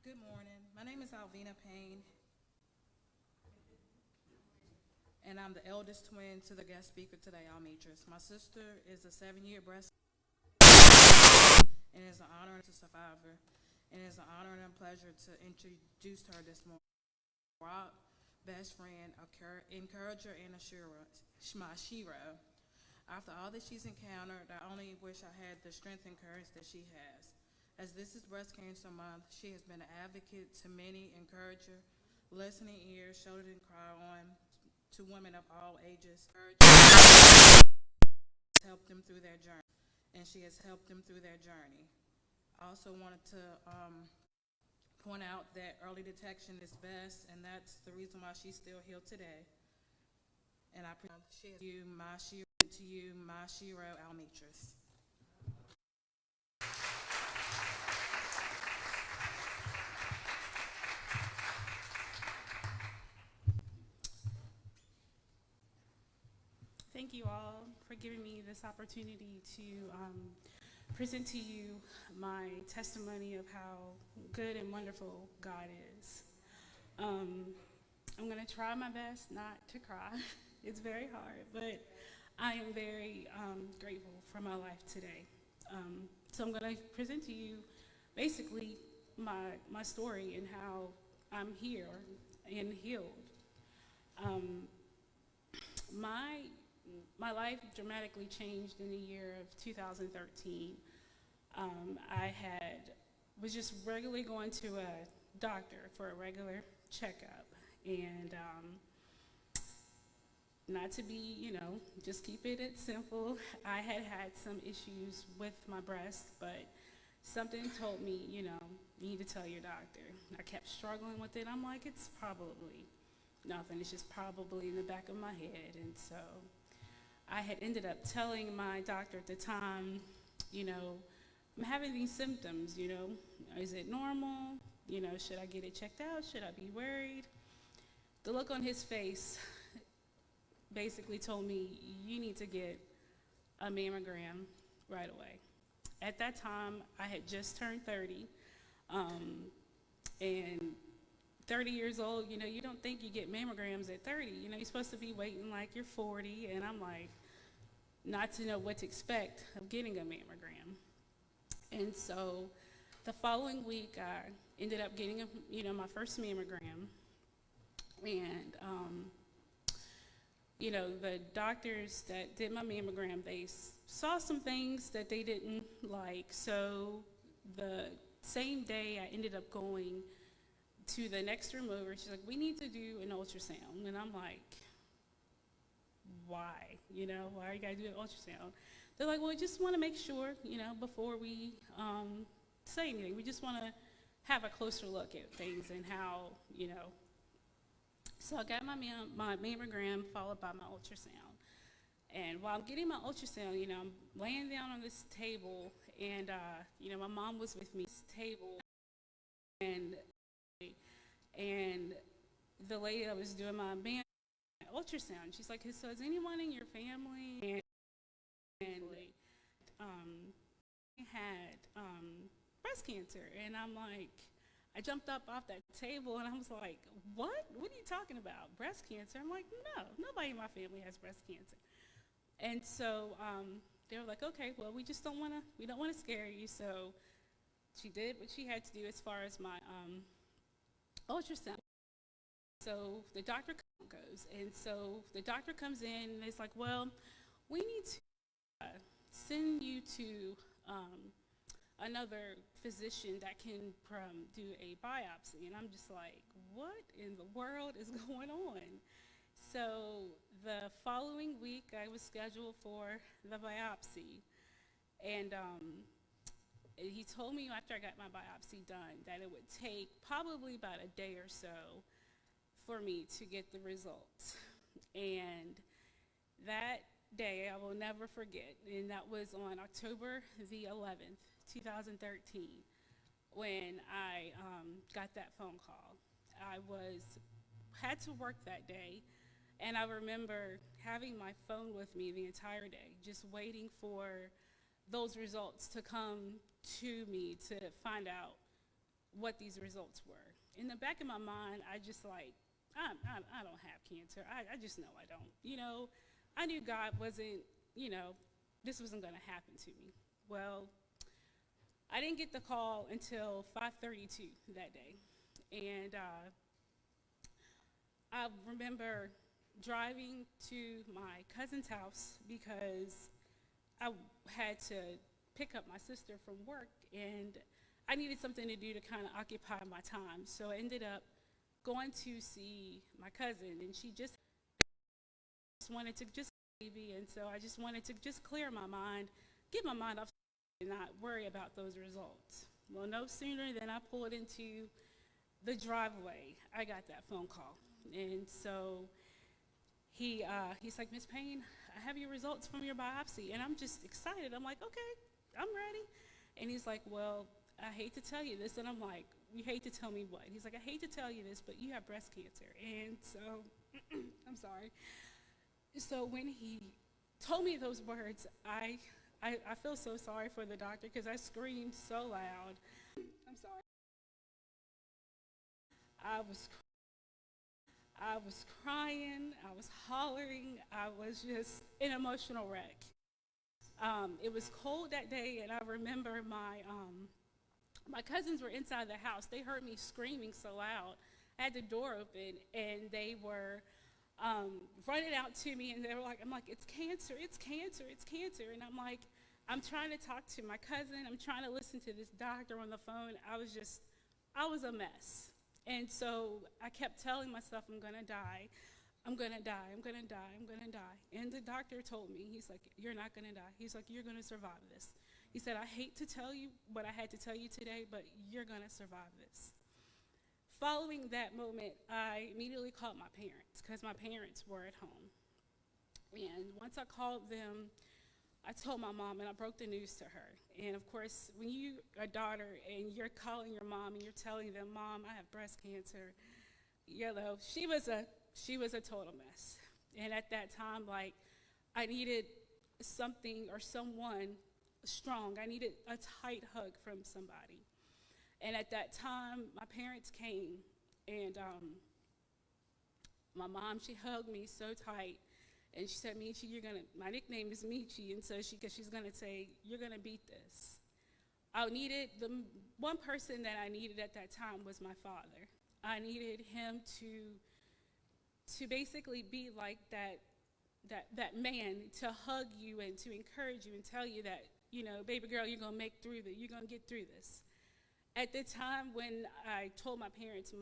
Good morning. My name is Alvina Payne, and I'm the eldest twin to the guest speaker today, Almetrice. My sister is a 7-year breast and is an honor to survivor, and it's an honor and a pleasure to introduce her this morning. Rock, best friend, encourager, and assurance, my Shiro. After all that she's encountered, I only wish I had the strength and courage that she has. As this is Breast Cancer Month, she has been an advocate to many, encourager, listening ears, shoulder and cry on to women of all ages, helped them through their journey, and she has helped them through their journey. I also wanted to point out that early detection is best, and that's the reason why she's still here today. And I appreciate you, my Shiro Almetrice. Thank you all for giving me this opportunity to present to you my testimony of how good and wonderful God is. I'm going to try my best not to cry. It's very hard, but I am very grateful for my life today. So I'm going to present to you basically my story and how I'm here and healed. My my life dramatically changed in the year of 2013. Was just regularly going to a doctor for a regular checkup, and not to be, just keep it simple. I had some issues with my breast, but something told me, you need to tell your doctor. I kept struggling with it. I'm like, it's probably nothing. It's just probably in the back of my head. And so I had ended up telling my doctor at the time, I'm having these symptoms, is it normal? Should I get it checked out? Should I be worried? The look on his face basically told me, you need to get a mammogram right away. At that time, I had just turned 30, and 30 years old, you don't think you get mammograms at 30. You're supposed to be waiting like you're 40, and I'm like, not to know what to expect of getting a mammogram. And so the following week, I ended up getting my first mammogram, and the doctors that did my mammogram, they saw some things that they didn't like. So the same day, I ended up going to the next room over. She's like, we need to do an ultrasound. And I'm like, why? Why are you guys doing an ultrasound? They're like, well, we just want to make sure, before we say anything. We just want to have a closer look at things and how, So I got my mammogram followed by my ultrasound. And while I'm getting my ultrasound, I'm laying down on this table, and, my mom was with me at this table, and the lady that was doing my ultrasound, she's like, so is anyone in your family? And had breast cancer. And I'm like, I jumped up off that table, and I was like, what? What are you talking about? Breast cancer? I'm like, no, nobody in my family has breast cancer. And so they were like, okay, well, we don't want to scare you. So she did what she had to do as far as my ultrasound. So the doctor goes, and so the doctor comes in, and it's like, well, we need to send you to another physician that can do a biopsy. And I'm just like, what in the world is going on? So the following week, I was scheduled for the biopsy, and he told me after I got my biopsy done that it would take probably about a day or so for me to get the results. And that day I will never forget, and that was on October the 11th, 2013, when I got that phone call. I had to work that day, and I remember having my phone with me the entire day, just waiting for those results to come to me to find out what these results were. In the back of my mind, I just like, I don't have cancer. I just know I don't. You know, I knew God wasn't, you know, this wasn't going to happen to me. Well, I didn't get the call until 5:32 that day. And I remember driving to my cousin's house because I had to pick up my sister from work, and I needed something to do to kind of occupy my time. So I ended up going to see my cousin, and she just wanted to just baby, and so I just wanted to just clear my mind, get my mind off and not worry about those results. Well, no sooner than I pulled into the driveway, I got that phone call. And so he's like, Miss Payne, I have your results from your biopsy. And I'm just excited. I'm like, okay, I'm ready. And he's like, well, I hate to tell you this. And I'm like, you hate to tell me what? He's like, I hate to tell you this, but you have breast cancer. And so, I'm sorry. So when he told me those words, I feel so sorry for the doctor because I screamed so loud. I'm sorry. I was crying, I was hollering, I was just an emotional wreck. It was cold that day, and I remember my cousins were inside the house. They heard me screaming so loud. I had the door open, and they were running out to me, and they were like, I'm like, it's cancer, it's cancer, it's cancer. And I'm like, I'm trying to talk to my cousin. I'm trying to listen to this doctor on the phone. I was a mess. And so I kept telling myself, I'm going to die. I'm going to die. I'm going to die. I'm going to die. And the doctor told me, he's like, you're not going to die. He's like, you're going to survive this. He said, I hate to tell you what I had to tell you today, but you're going to survive this. Following that moment, I immediately called my parents because my parents were at home. And once I called them, I told my mom, and I broke the news to her. And of course, when you're a daughter and you're calling your mom and you're telling them, Mom, I have breast cancer, you know, she was a total mess. And at that time, like, I needed something or someone strong. I needed a tight hug from somebody. And at that time, my parents came, and my mom, she hugged me so tight. And she said, Michi, my nickname is Michi, and so because she's gonna say, you're gonna beat this. The one person that I needed at that time was my father. I needed him to basically be like that man, to hug you and to encourage you and tell you that, you know, baby girl, you're gonna you're gonna get through this. At the time when I told my parents,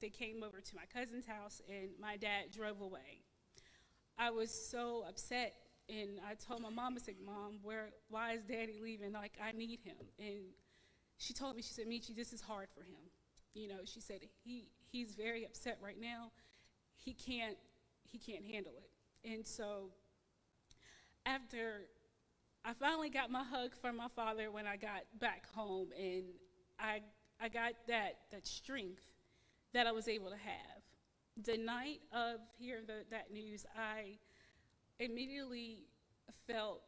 they came over to my cousin's house, and my dad drove away. I was so upset, and I told my mom, I said, Mom, why is Daddy leaving? Like, I need him. And she told me, she said, Michi, this is hard for him. You know, she said, he's very upset right now. He can't handle it. And so after I finally got my hug from my father when I got back home, and I got that strength that I was able to have. The night of hearing that news, I immediately felt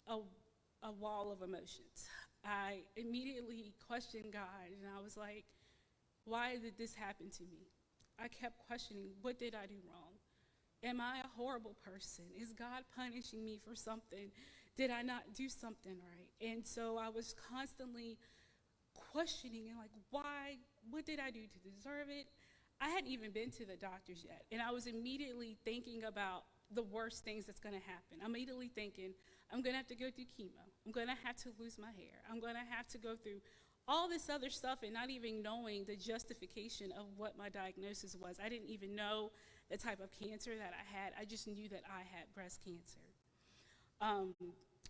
a wall of emotions. I immediately questioned God, and I was like, why did this happen to me? I kept questioning, what did I do wrong? Am I a horrible person? Is God punishing me for something? Did I not do something right? And so I was constantly questioning and like, why? What did I do to deserve it? I hadn't even been to the doctors yet, and I was immediately thinking about the worst things that's going to happen. I'm immediately thinking, I'm going to have to go through chemo. I'm going to have to lose my hair. I'm going to have to go through all this other stuff, and not even knowing the justification of what my diagnosis was. I didn't even know the type of cancer that I had. I just knew that I had breast cancer.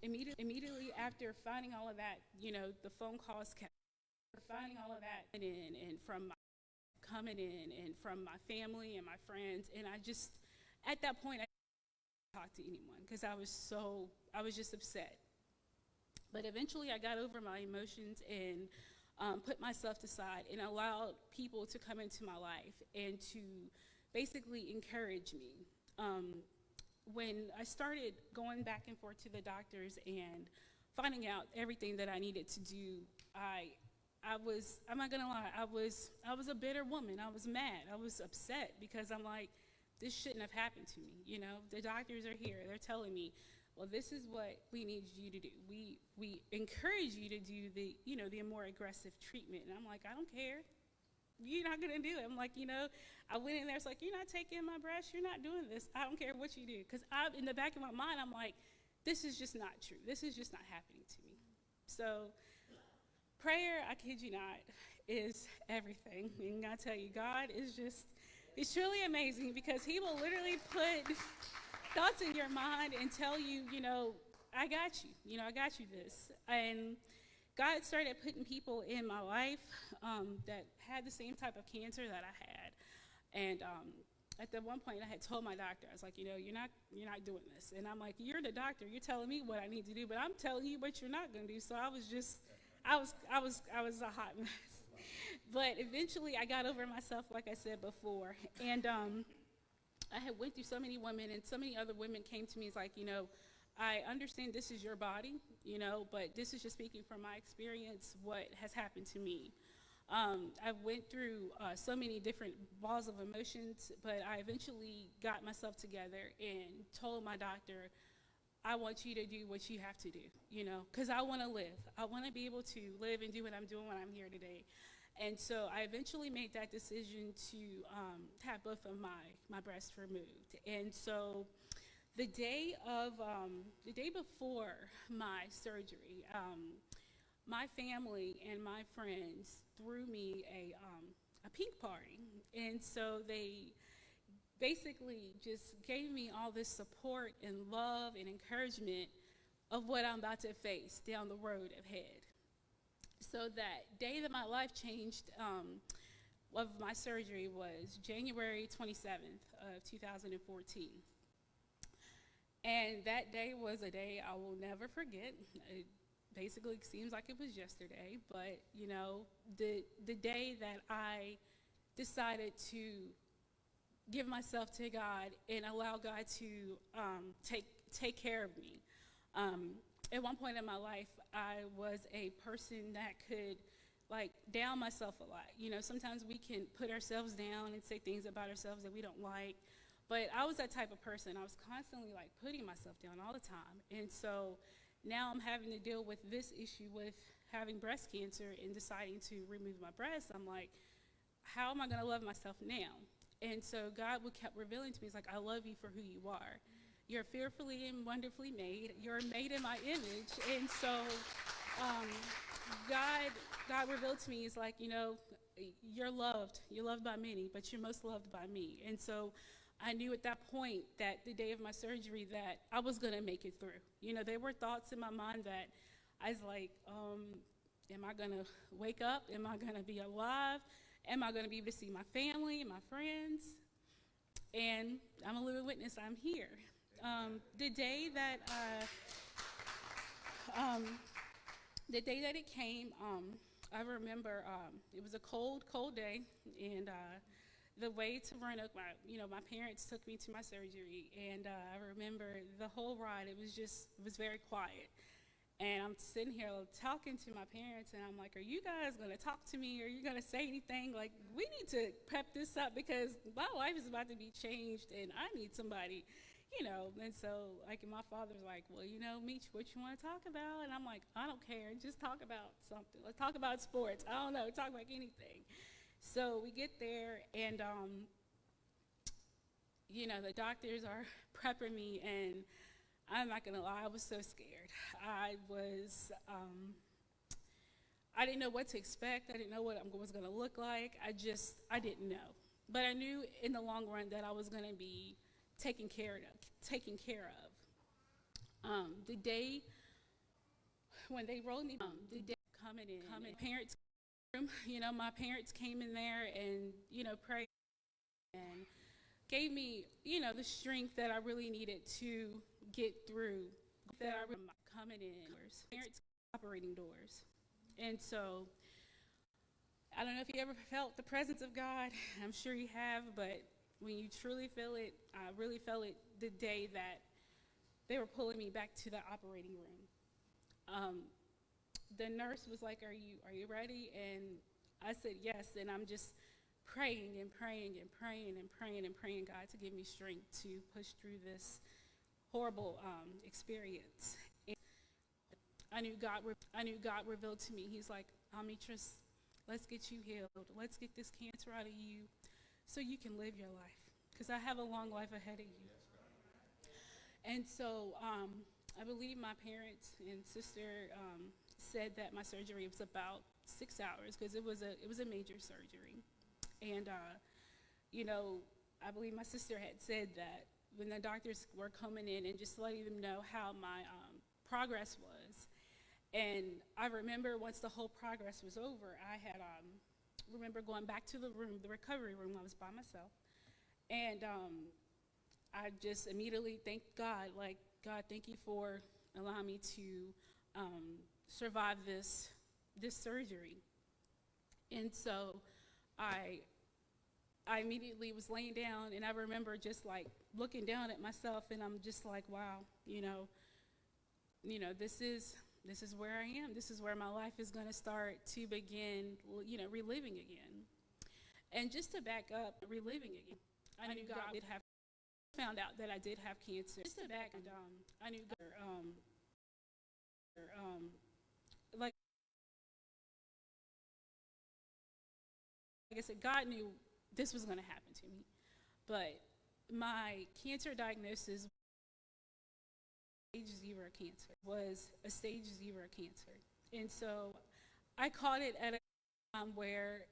Immediately after finding all of that, you know, the phone calls kept finding all of that and from coming in and from my family and my friends, and I just, at that point, I didn't talk to anyone because I was just upset. But eventually I got over my emotions and put myself aside and allowed people to come into my life and to basically encourage me. When I started going back and forth to the doctors and finding out everything that I needed to do, I I'm not gonna lie, I was a bitter woman. I was mad. I was upset because I'm like, this shouldn't have happened to me. You know, the doctors are here. They're telling me, well, this is what we need you to do. We encourage you to do the, you know, the more aggressive treatment. And I'm like, I don't care. You're not gonna do it. I'm like, you know, I went in there. It's like, you're not taking my breast. You're not doing this. I don't care what you do. Because in the back of my mind, I'm like, this is just not true. This is just not happening to me. So prayer, I kid you not, is everything. And I tell you, God is just, he's truly amazing because he will literally put thoughts in your mind and tell you, you know, I got you. You know, I got you this. And God started putting people in my life that had the same type of cancer that I had. And at the one point, I had told my doctor, I was like, you know, you're not doing this. And I'm like, you're the doctor. You're telling me what I need to do, but I'm telling you what you're not going to do. So I was a hot mess. But eventually, I got over myself, like I said before. And I had went through so many women, and so many other women came to me. It's like, you know, I understand this is your body, you know, but this is just speaking from my experience, what has happened to me. I went through so many different balls of emotions, but I eventually got myself together and told my doctor, I want you to do what you have to do, you know, because I want to live. I want to be able to live and do what I'm doing when I'm here today. And so I eventually made that decision to have both of my breasts removed. And so the day before my surgery, my family and my friends threw me a pink party. And so they basically just gave me all this support and love and encouragement of what I'm about to face down the road ahead. So that day that my life changed of my surgery was January 27th of 2014. And that day was a day I will never forget. It basically seems like it was yesterday, but you know, the day that I decided to give myself to God and allow God to take care of me. At one point in my life, I was a person that could like down myself a lot. You know, sometimes we can put ourselves down and say things about ourselves that we don't like. But I was that type of person. I was constantly like putting myself down all the time. And so now I'm having to deal with this issue with having breast cancer and deciding to remove my breast. I'm like, how am I going to love myself now? And so God kept revealing to me, he's like, I love you for who you are. You're fearfully and wonderfully made. You're made in my image. And so God revealed to me, he's like, you know, you're loved. You're loved by many, but you're most loved by me. And so I knew at that point that the day of my surgery that I was going to make it through. You know, there were thoughts in my mind that I was like, am I going to wake up? Am I going to be alive? Am I going to be able to see my family, my friends? And I'm a living witness. I'm here. The day that it came, I remember it was a cold day, and the way to Roanoke, my parents took me to my surgery, and I remember the whole ride. It was very quiet. And I'm sitting here talking to my parents, and I'm like, are you guys going to talk to me? Are you going to say anything? Like, we need to pep this up because my life is about to be changed, and I need somebody, you know. And so, like, my father's like, well, you know, Meech, what you want to talk about? And I'm like, I don't care. Just talk about something. Let's talk about sports. I don't know. Talk about anything. So we get there, and, you know, the doctors are prepping me, and I'm not gonna lie, I was so scared. I didn't know what to expect. I didn't know what it was gonna look like. I didn't know. But I knew in the long run that I was gonna be taken care of. The day when they rolled me, the day coming in, parents, you know, my parents came in there and, you know, prayed and gave me, you know, the strength that I really needed to get through. That I remember coming in, parents operating doors. And so I don't know if you ever felt the presence of God. I'm sure you have, but when you truly feel it, I really felt it the day that they were pulling me back to the operating room. the nurse was like, are you ready? And I said yes, and I'm just praying and praying and praying and praying and praying God to give me strength to push through this horrible experience. And I knew God revealed to me. He's like, Almetrice, let's get you healed. Let's get this cancer out of you so you can live your life, because I have a long life ahead of you. And so I believe my parents and sister said that my surgery was about 6 hours, because it was a major surgery. And you know, I believe my sister had said that when the doctors were coming in and just letting them know how my progress was. And I remember once the whole progress was over, I had remember going back to the room, the recovery room. I was by myself, and I just immediately thanked God, like, God, thank you for allowing me to survive this surgery. And so I immediately was laying down, and I remember just like looking down at myself, and I'm just like, wow, you know, this is where I am. This is where my life is going to start to begin, you know, reliving again. And just to back up, reliving again, I knew God did have, found out that I did have cancer. Just to back, and I knew God, like I said, God knew this was going to happen to me. But my cancer diagnosis, stage 0 cancer, was a stage 0 cancer. And so I caught it at a time where,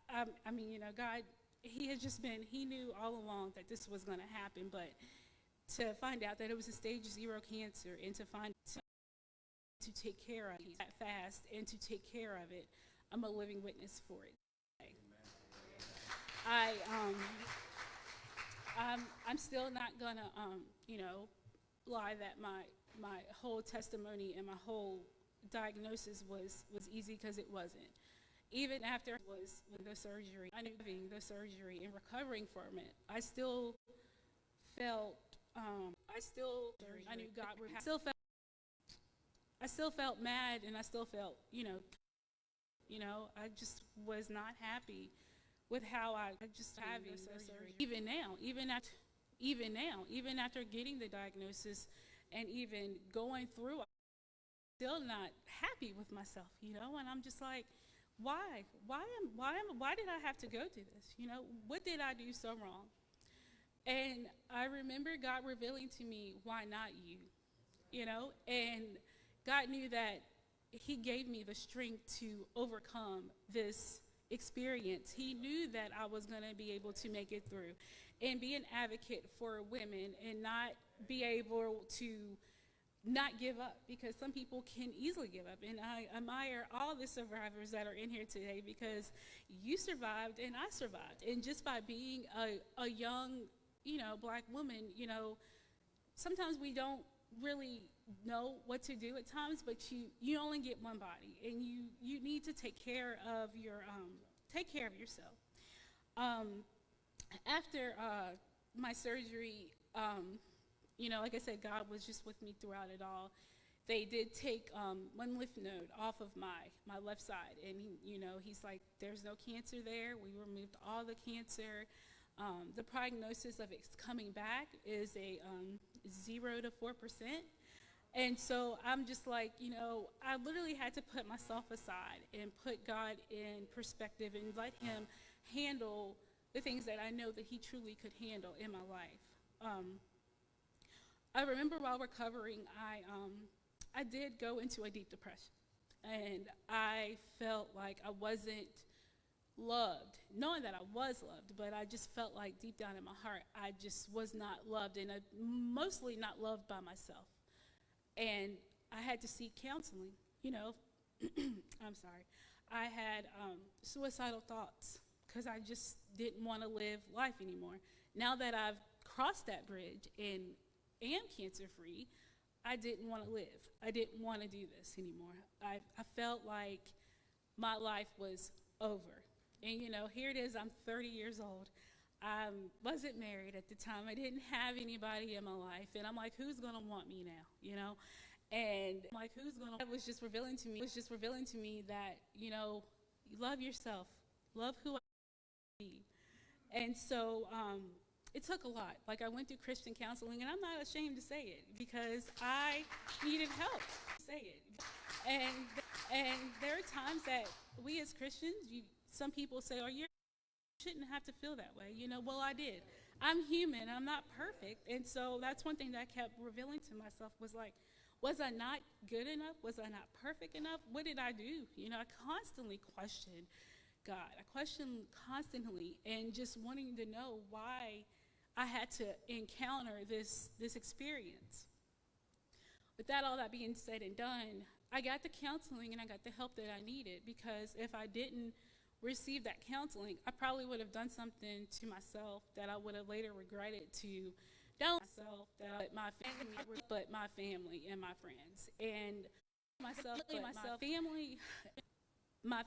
I mean, you know, God, he had just been, he knew all along that this was going to happen, but to find out that it was a stage 0 cancer, and to find to take care of it that fast and to take care of it, I'm a living witness for it. I'm still not gonna, you know, lie that my whole testimony and my whole diagnosis was easy, because it wasn't. Even after was the surgery, I knew having the surgery and recovering from it, I still felt, I knew God would have, I still felt mad, and I still felt, you know, I just was not happy with how I just having the surgery. Even now, even after getting the diagnosis and even going through, I'm still not happy with myself, you know. And I'm just like, why did I have to go through this? You know, what did I do so wrong? And I remember God revealing to me, why not you? You know, and God knew that he gave me the strength to overcome this experience. He knew that I was going to be able to make it through and be an advocate for women, and not be able to not give up, because some people can easily give up. And I admire all the survivors that are in here today, because you survived and I survived. And just by being a young, you know, black woman, you know, sometimes we don't really know what to do at times, but you only get one body, and you need to take care of yourself. After my surgery, you know, like I said, God was just with me throughout it all. They did take one lymph node off of my left side, and you know, he's like, there's no cancer there. We removed all the cancer. The prognosis of it coming back is a 0 to 4%. And so I'm just like, you know, I literally had to put myself aside and put God in perspective and let him handle the things that I know that he truly could handle in my life. I remember while recovering, I did go into a deep depression, and I felt like I wasn't loved, knowing that I was loved, but I just felt like deep down in my heart, I just was not loved, and mostly not loved by myself. And I had to seek counseling, you know. I'm sorry. I had suicidal thoughts, because I just didn't want to live life anymore. Now that I've crossed that bridge and am cancer-free, I didn't want to live. I didn't want to do this anymore. I felt like my life was over. And, you know, here it is, I'm 30 years old. I wasn't married at the time. I didn't have anybody in my life. And I'm like, who's going to want me now, you know? And like, who's gonna? It was just revealing to me. It was just revealing to me that love yourself, love who I be. And so it took a lot. Like I went through Christian counseling, and I'm not ashamed to say it because I needed help. Say it. And there are times that we as Christians, some people say, "Oh, you shouldn't have to feel that way." Well, I did. I'm human. I'm not perfect, and so that's one thing that I kept revealing to myself was like, was I not good enough? Was I not perfect enough? What did I do? I constantly questioned God. I questioned constantly, and just wanting to know why I had to encounter this experience. With all that being said and done, I got the counseling and I got the help that I needed, because if I didn't receive that counseling, I probably would have done something to myself that I would have later regretted to myself, but my family and my friends, and my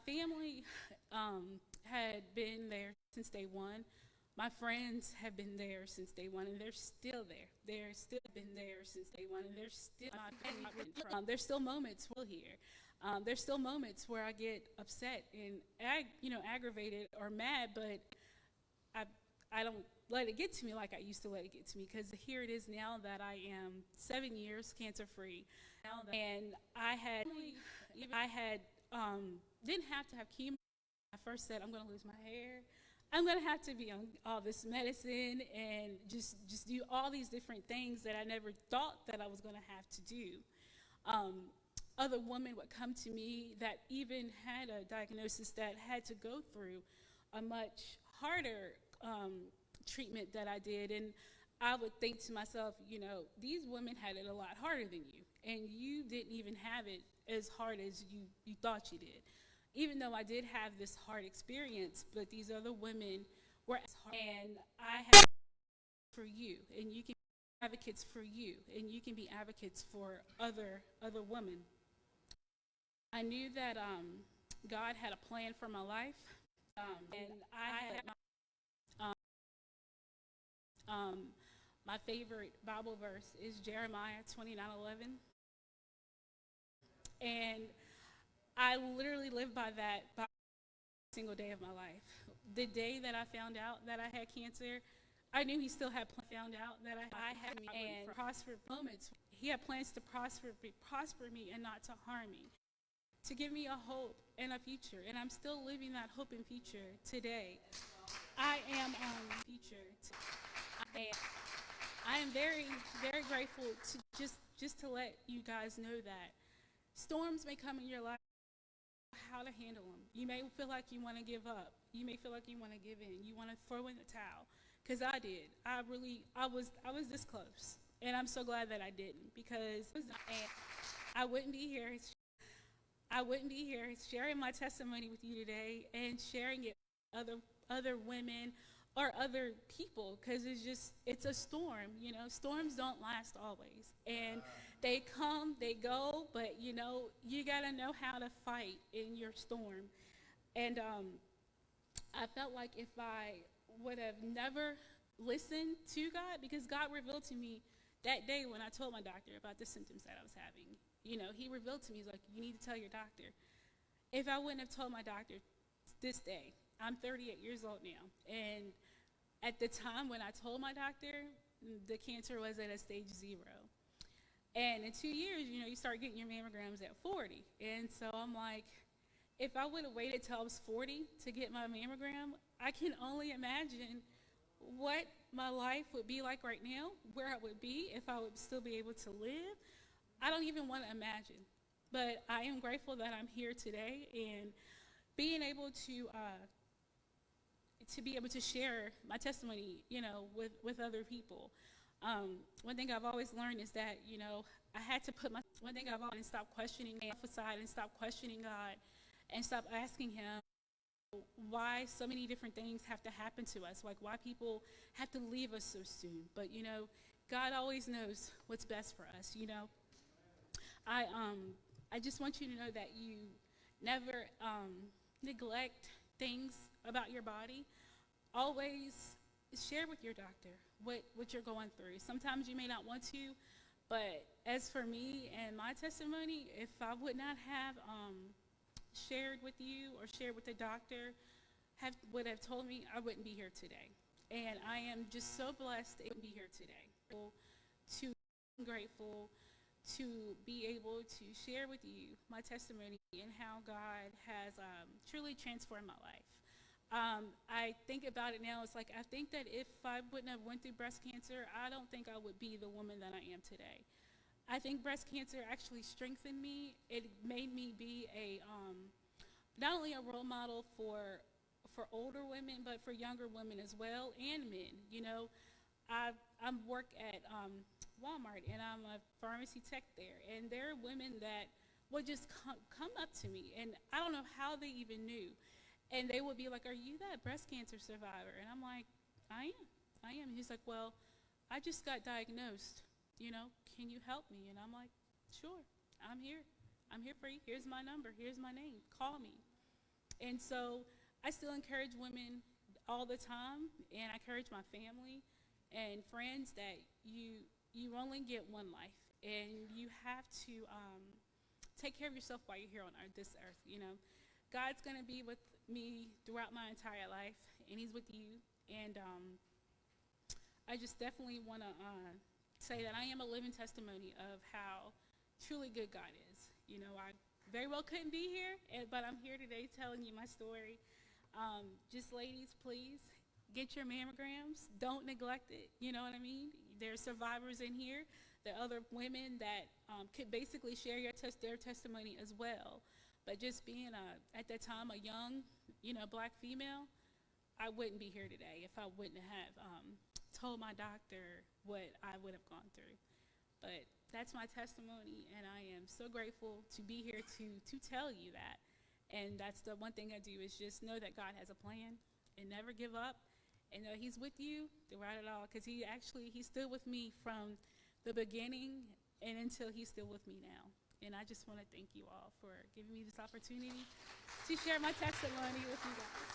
family had been there since day one. My friends have been there since day one, and they're still there. They're still been there since day one, and they're still my family. There's still moments here. There's still moments where I get upset and aggravated or mad, but I don't let it get to me like I used to let it get to me, because here it is now that I am 7 years cancer free, and I didn't have to have chemo. I first said I'm going to lose my hair. I'm going to have to be on all this medicine and just do all these different things that I never thought that I was going to have to do. Other women would come to me that even had a diagnosis that had to go through a much harder treatment that I did, and I would think to myself, these women had it a lot harder than you, and you didn't even have it as hard as you thought you did. Even though I did have this hard experience, but these other women were as hard, and I have for you, and you can be advocates for you, and you can be advocates for other women. I knew that God had a plan for my life, and I had my favorite Bible verse is Jeremiah 29:11, and I literally live by that every single day of my life. The day that I found out that I had cancer, I knew He still had found out that I had me and prospered moments. He had plans to prosper me and not to harm me, to give me a hope and a future, and I'm still living that hope and future today. I am I am very, very grateful to just to let you guys know that storms may come in your life. How to handle them. You may feel like you want to give up. You may feel like you want to give in. You want to throw in the towel, because I did. I was this close, and I'm so glad that I didn't, because I wouldn't be here. I wouldn't be here sharing my testimony with you today and sharing it with other women or other people, because it's a storm. Storms don't last always, and they come, they go, but you gotta know how to fight in your storm. And I felt like if I would have never listened to God, because God revealed to me that day when I told my doctor about the symptoms that I was having. He revealed to me, he's like, you need to tell your doctor. If I wouldn't have told my doctor this day, I'm 38 years old now, and at the time when I told my doctor, the cancer was at a stage 0. And in 2 years, you start getting your mammograms at 40. And so I'm like, if I would have waited till I was 40 to get my mammogram, I can only imagine what my life would be like right now, where I would be, if I would still be able to live. I don't even want to imagine. But I am grateful that I'm here today and being able to be able to share my testimony, with other people. One thing I've always learned is that, I had to put one thing I've always stop questioning aside and stop questioning God and stop asking Him why so many different things have to happen to us, like why people have to leave us so soon. But, God always knows what's best for us, I just want you to know that you never neglect things about your body. Always share with your doctor what you're going through. Sometimes you may not want to, But as for me and my testimony, if I would not have shared with you or shared with the doctor, would have told me, I wouldn't be here today. And I am just so blessed to be here today. Grateful to be able to share with you my testimony and how God has truly transformed my life. I think about it now, it's like I think that if I wouldn't have went through breast cancer, I don't think I would be the woman that I am today. I think breast cancer actually strengthened me. It made me be not only a role model for older women, but for younger women as well, and men. You know, I work at Walmart, and I'm a pharmacy tech there, and there are women that would just come up to me, and I don't know how they even knew, and they would be like, "Are you that breast cancer survivor?" And I'm like, I am. And he's like, "Well, I just got diagnosed, can you help me?" And I'm like, "Sure, I'm here for you. Here's my number, here's my name, call me." And so I still encourage women all the time, and I encourage my family and friends that you only get one life, and you have to take care of yourself while you're here on this earth. God's going to be with me throughout my entire life, and he's with you. And I just definitely want to say that I am a living testimony of how truly good God is. I very well couldn't be here, but I'm here today telling you my story. Just ladies, please get your mammograms. Don't neglect it. You know what I mean? There are survivors in here. There are other women that could basically share their testimony as well. But just being, at that time, a young, black female, I wouldn't be here today if I wouldn't have told my doctor what I would have gone through. But that's my testimony, and I am so grateful to be here to tell you that. And that's the one thing I do, is just know that God has a plan and never give up, and know he's with you throughout it all, because he stood with me from the beginning and until he's still with me now. And I just want to thank you all for giving me this opportunity to share my testimony with you guys.